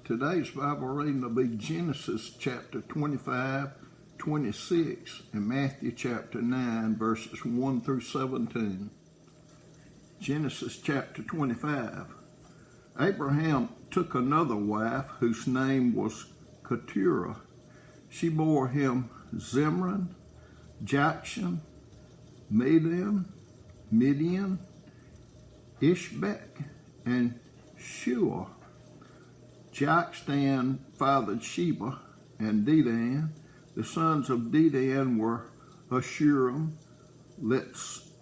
Today's Bible reading will be Genesis chapter 25, 26, and Matthew chapter 9, verses 1 through 17. Genesis chapter 25. Abraham took another wife whose name was Keturah. She bore him Zimran, Jokshan, Midian, Ishbak, and Shua. Jokshan fathered Sheba and Dedan. The sons of Dedan were Ashurim, Letzashim,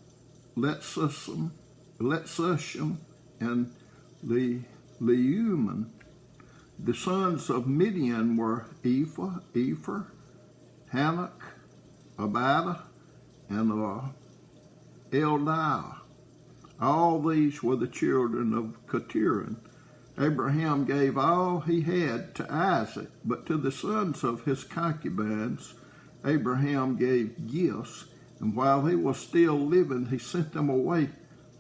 and Leuman. The sons of Midian were Ephah, Hanok, Abidah, and Eldah. All these were the children of Keturah. Abraham gave all he had to Isaac, but to the sons of his concubines Abraham gave gifts, and while he was still living he sent them away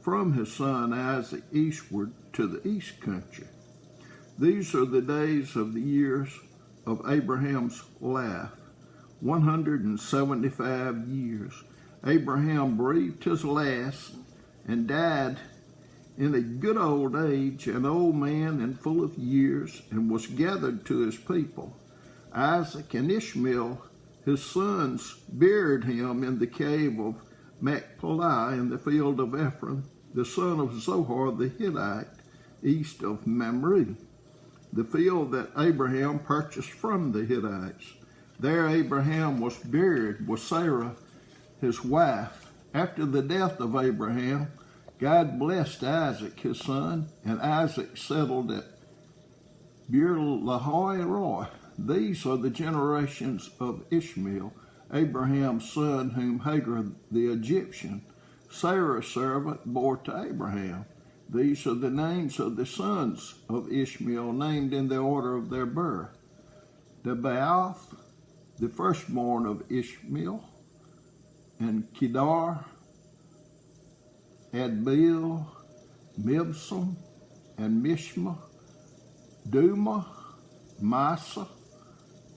from his son Isaac eastward to the east country. These are the days of the years of Abraham's life, 175 years. Abraham breathed his last and died in a good old age, an old man and full of years, and was gathered to his people. Isaac and Ishmael, his sons, buried him in the cave of Machpelah in the field of Ephron, the son of Zohar the Hittite, east of Mamre, the field that Abraham purchased from the Hittites. There Abraham was buried with Sarah, his wife. After the death of Abraham, God blessed Isaac, his son, and Isaac settled at Beer-lahai-roi. These are the generations of Ishmael, Abraham's son, whom Hagar the Egyptian, Sarah's servant, bore to Abraham. These are the names of the sons of Ishmael, named in the order of their birth. Debaoth, the firstborn of Ishmael, and Kedar, Adbeel, Mibsam, and Mishma, Duma, Massa,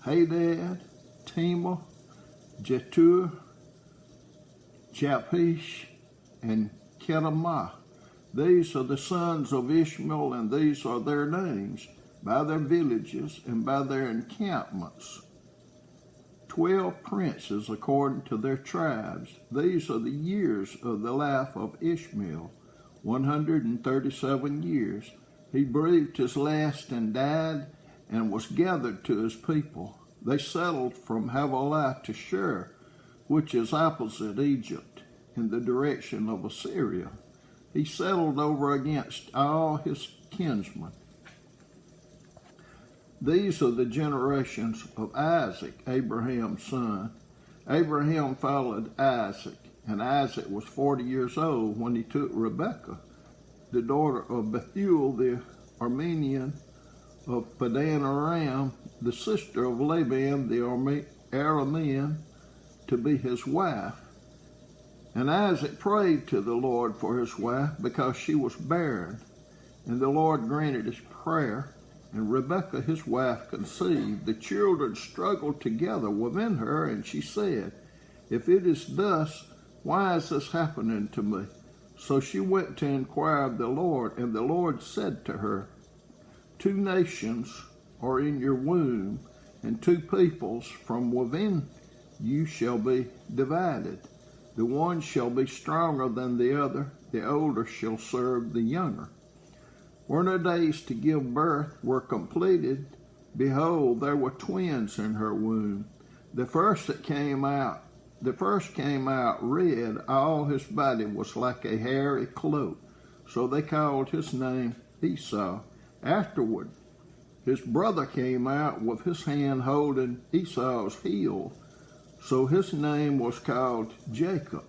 Hadad, Tema, Jetur, Japheth, and Kedemah. These are the sons of Ishmael, and these are their names, by their villages and by their encampments. 12 princes according to their tribes. These are the years of the life of Ishmael, 137 years. He breathed his last and died, and was gathered to his people. They settled from Havilah to Shur, which is opposite Egypt, in the direction of Assyria. He settled over against all his kinsmen. These are the generations of Isaac, Abraham's son. Abraham followed Isaac, and Isaac was 40 years old when he took Rebekah, the daughter of Bethuel the Aramean of Padan Aram, the sister of Laban the Aramean, to be his wife. And Isaac prayed to the Lord for his wife because she was barren, and the Lord granted his prayer. And Rebekah, his wife, conceived. The children struggled together within her, and she said, "If it is thus, why is this happening to me?" So she went to inquire of the Lord, and the Lord said to her, 2 nations are in your womb, and 2 peoples from within you shall be divided. The one shall be stronger than the other, the older shall serve the younger. When her days to give birth were completed, behold, there were twins in her womb. The first came out red, all his body was like a hairy cloak. So they called his name Esau. Afterward, his brother came out with his hand holding Esau's heel. So his name was called Jacob.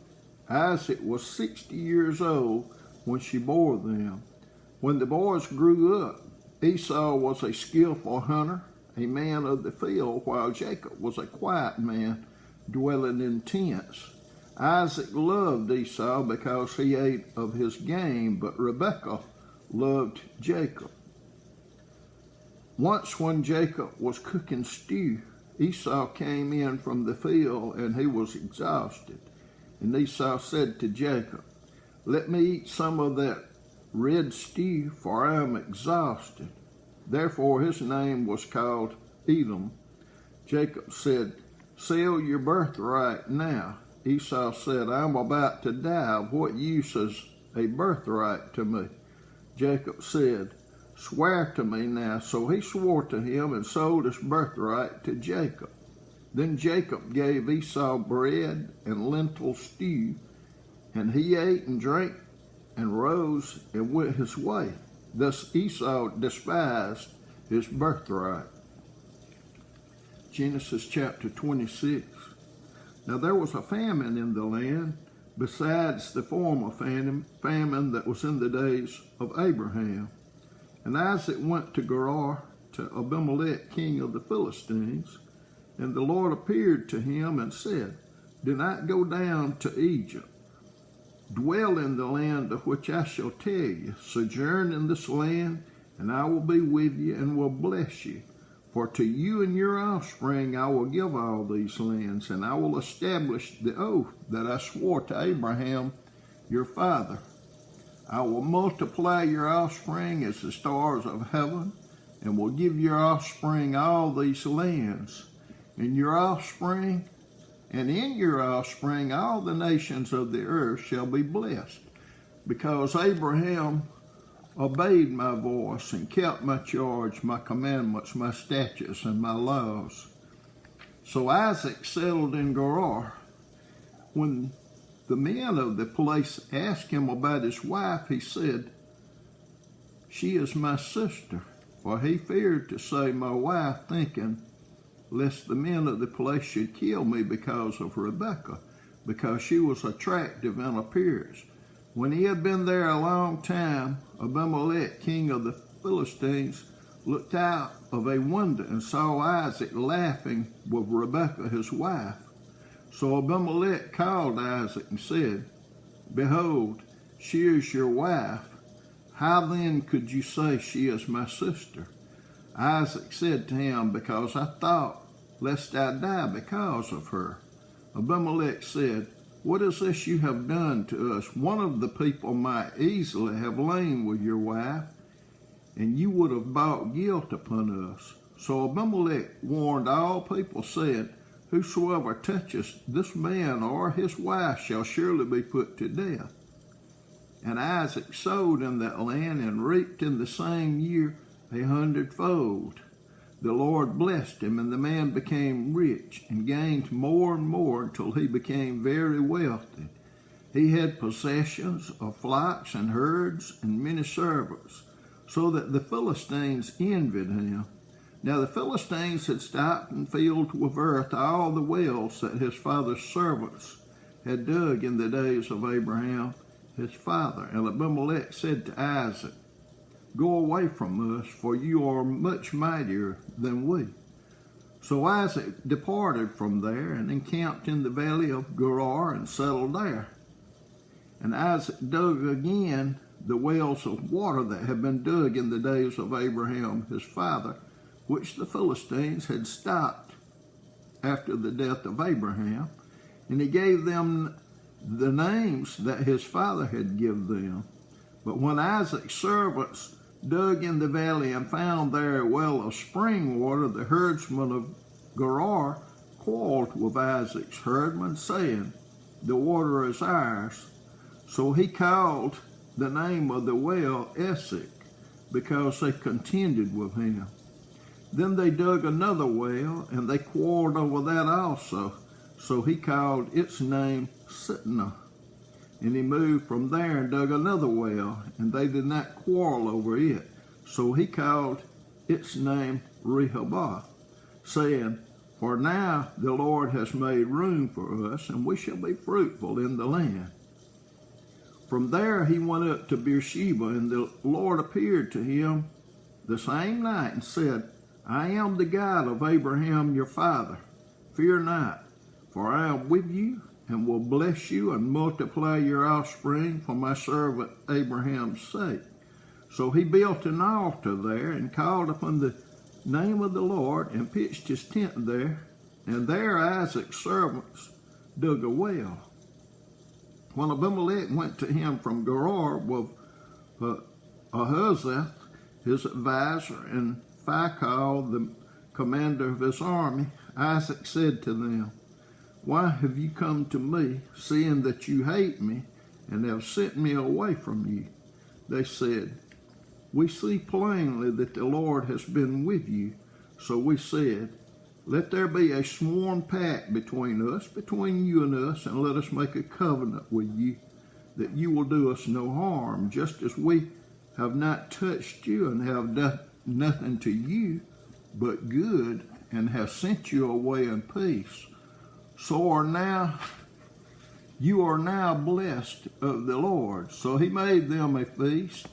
Isaac was 60 years old when she bore them. When the boys grew up, Esau was a skillful hunter, a man of the field, while Jacob was a quiet man, dwelling in tents. Isaac loved Esau because he ate of his game, but Rebekah loved Jacob. Once when Jacob was cooking stew, Esau came in from the field, and he was exhausted. And Esau said to Jacob, "Let me eat some of that red stew, for I am exhausted." Therefore his name was called Edom. Jacob said, "Sell your birthright now." Esau said, "I'm about to die. Of what use is a birthright to me?" Jacob said, "Swear to me now." So he swore to him and sold his birthright to Jacob. Then Jacob gave Esau bread and lentil stew, and he ate and drank and rose and went his way. Thus Esau despised his birthright. Genesis chapter 26. Now there was a famine in the land, besides the former famine that was in the days of Abraham. And Isaac went to Gerar, to Abimelech, king of the Philistines. And the Lord appeared to him and said, "Do not go down to Egypt. Dwell in the land of which I shall tell you. Sojourn in this land, and I will be with you and will bless you. For to you and your offspring I will give all these lands, and I will establish the oath that I swore to Abraham your father. I will multiply your offspring as the stars of heaven, and will give your offspring all these lands. And in your offspring all the nations of the earth shall be blessed, because Abraham obeyed my voice and kept my charge, my commandments, my statutes, and my laws." So Isaac settled in Gerar. When the men of the place asked him about his wife, he said, "She is my sister." For he feared to say my wife, thinking, lest the men of the place should kill me because of Rebekah, because she was attractive in appearance. When he had been there a long time, Abimelech, king of the Philistines, looked out of a window and saw Isaac laughing with Rebekah his wife. So Abimelech called Isaac and said, "Behold, she is your wife. How then could you say she is my sister?" Isaac said to him, "Because I thought, lest I die because of her." Abimelech said, "What is this you have done to us? One of the people might easily have lain with your wife, and you would have brought guilt upon us." So Abimelech warned all people, saying, "Whosoever touches this man or his wife shall surely be put to death." And Isaac sowed in that land and reaped in the same year 100-fold. The Lord blessed him, and the man became rich and gained more and more until he became very wealthy. He had possessions of flocks and herds and many servants, so that the Philistines envied him. Now the Philistines had stopped and filled with earth all the wells that his father's servants had dug in the days of Abraham his father. And Abimelech said to Isaac, "Go away from us, for you are much mightier than we." So Isaac departed from there and encamped in the valley of Gerar and settled there. And Isaac dug again the wells of water that had been dug in the days of Abraham his father, which the Philistines had stopped after the death of Abraham. And he gave them the names that his father had given them. But when Isaac's servants dug in the valley and found there a well of spring water, the herdsmen of Gerar quarreled with Isaac's herdmen, saying, "The water is ours." So he called the name of the well Esek, because they contended with him. Then they dug another well, and they quarreled over that also. So he called its name Sitnah. And he moved from there and dug another well, and they did not quarrel over it. So he called its name Rehoboth, saying, "For now the Lord has made room for us, and we shall be fruitful in the land." From there he went up to Beersheba, and the Lord appeared to him the same night and said, "I am the God of Abraham your father. Fear not, for I am with you, and will bless you and multiply your offspring for my servant Abraham's sake." So he built an altar there and called upon the name of the Lord and pitched his tent there, and there Isaac's servants dug a well. When Abimelech went to him from Gerar with Ahuzzath, his advisor, and Phicol, the commander of his army, Isaac said to them, "Why have you come to me, seeing that you hate me, and have sent me away from you?" They said, "We see plainly that the Lord has been with you." So we said, "Let there be a sworn pact between you and us, and let us make a covenant with you, that you will do us no harm, just as we have not touched you and have done nothing to you but good, and have sent you away in peace. So you are now blessed of the Lord." So he made them a feast,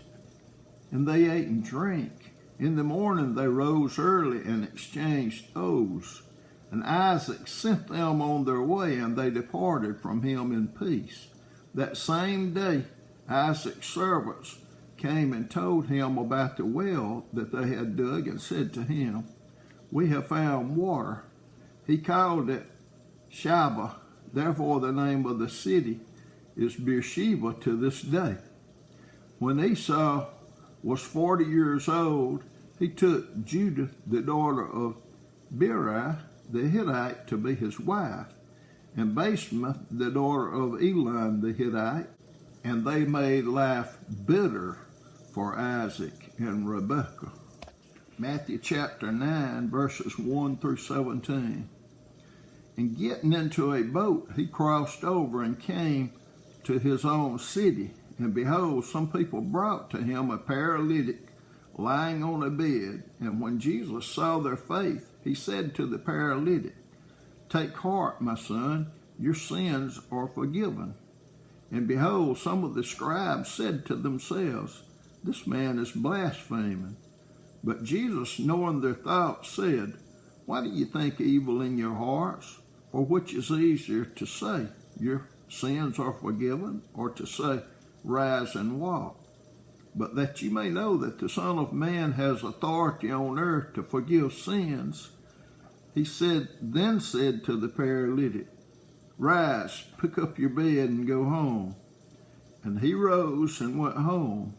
and they ate and drank. In the morning they rose early and exchanged oaths. And Isaac sent them on their way, and they departed from him in peace. That same day Isaac's servants came and told him about the well that they had dug, and said to him, "We have found water." He called it Sheba. Therefore the name of the city is Beersheba to this day. When Esau was 40 years old, he took Judah, the daughter of Beri, the Hittite, to be his wife, and Basemath, the daughter of Elon the Hittite, and they made life bitter for Isaac and Rebekah. Matthew chapter 9, verses 1 through 17. And getting into a boat, he crossed over and came to his own city. And behold, some people brought to him a paralytic lying on a bed. And when Jesus saw their faith, he said to the paralytic, "Take heart, my son, your sins are forgiven." And behold, some of the scribes said to themselves, "This man is blaspheming." But Jesus, knowing their thoughts, said, "Why do you think evil in your hearts? For which is easier to say, 'Your sins are forgiven,' or to say, 'Rise and walk'? But that you may know that the Son of Man has authority on earth to forgive sins," he then said to the paralytic, "Rise, pick up your bed and go home." And he rose and went home.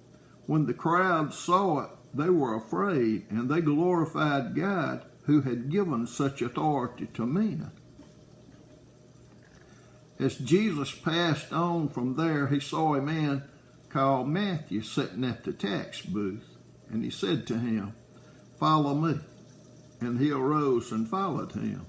When the crowd saw it, they were afraid, and they glorified God, who had given such authority to men. As Jesus passed on from there, he saw a man called Matthew sitting at the tax booth, and he said to him, "Follow me." And he arose and followed him.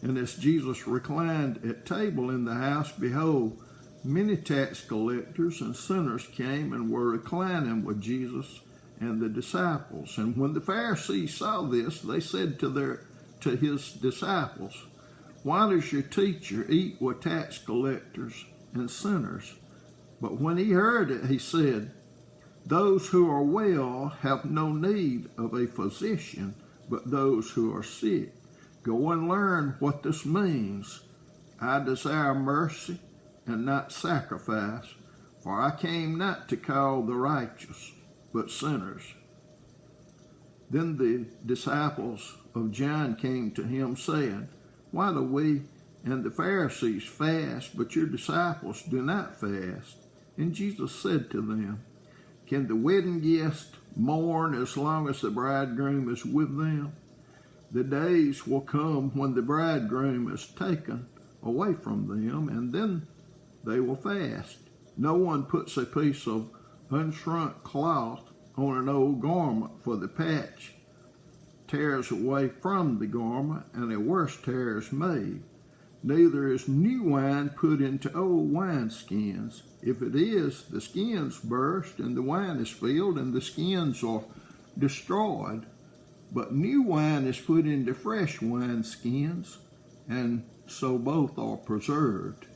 And as Jesus reclined at table in the house, behold, many tax collectors and sinners came and were reclining with Jesus and the disciples. And when the Pharisees saw this, they said to his disciples, "Why does your teacher eat with tax collectors and sinners?" But when he heard it, he said, "Those who are well have no need of a physician, but those who are sick. Go and learn what this means. I desire mercy and not sacrifice, for I came not to call the righteous, but sinners." Then the disciples of John came to him, saying, "Why do we and the Pharisees fast, but your disciples do not fast?" And Jesus said to them, "Can the wedding guests mourn as long as the bridegroom is with them? The days will come when the bridegroom is taken away from them, and then they will fast. No one puts a piece of unshrunk cloth on an old garment, for the patch tears away from the garment, and a worse tear is made. Neither is new wine put into old wineskins. If it is, the skins burst, and the wine is spilled, and the skins are destroyed. But new wine is put into fresh wineskins, and so both are preserved."